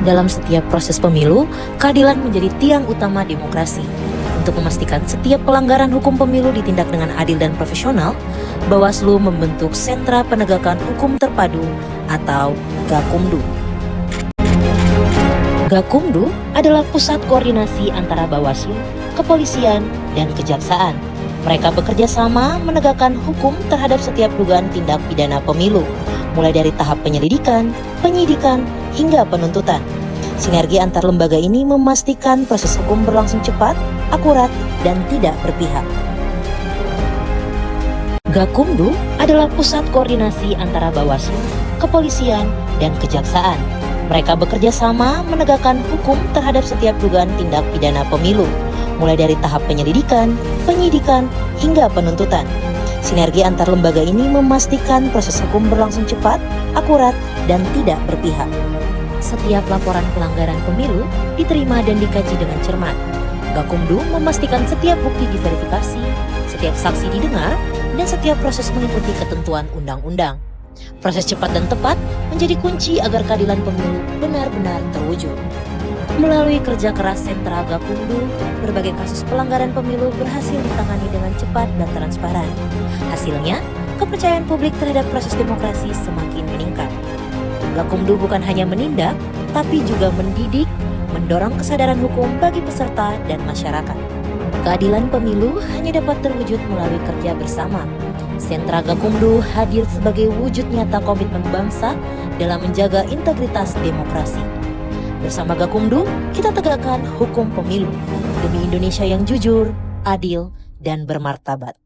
Dalam setiap proses pemilu, keadilan menjadi tiang utama demokrasi. Untuk memastikan setiap pelanggaran hukum pemilu ditindak dengan adil dan profesional, Bawaslu membentuk Sentra Penegakan Hukum Terpadu atau Gakumdu. Gakumdu adalah pusat koordinasi antara Bawaslu, kepolisian, dan kejaksaan. Mereka bekerja sama menegakkan hukum terhadap setiap dugaan tindak pidana pemilu, mulai dari tahap penyelidikan, penyidikan, hingga penuntutan. Sinergi antar lembaga ini memastikan proses hukum berlangsung cepat, akurat, dan tidak berpihak. Gakumdu adalah pusat koordinasi antara Bawaslu, kepolisian, dan kejaksaan. Mereka bekerja sama menegakkan hukum terhadap setiap dugaan tindak pidana pemilu, mulai dari tahap penyelidikan, penyidikan, hingga penuntutan. Sinergi antar lembaga ini memastikan proses hukum berlangsung cepat, akurat, dan tidak berpihak. Setiap laporan pelanggaran pemilu diterima dan dikaji dengan cermat. Gakumdu memastikan setiap bukti diverifikasi, setiap saksi didengar, dan setiap proses mengikuti ketentuan undang-undang. Proses cepat dan tepat menjadi kunci agar keadilan pemilu benar-benar terwujud. Melalui kerja keras sentra Gakumdu, berbagai kasus pelanggaran pemilu berhasil ditangani dengan cepat dan transparan. Hasilnya, kepercayaan publik terhadap proses demokrasi semakin meningkat. Gakumdu bukan hanya menindak, tapi juga mendidik, mendorong kesadaran hukum bagi peserta dan masyarakat. Keadilan pemilu hanya dapat terwujud melalui kerja bersama. Sentra Gakumdu hadir sebagai wujud nyata komitmen bangsa dalam menjaga integritas demokrasi. Bersama Gakumdu, kita tegakkan hukum pemilu demi Indonesia yang jujur, adil, dan bermartabat.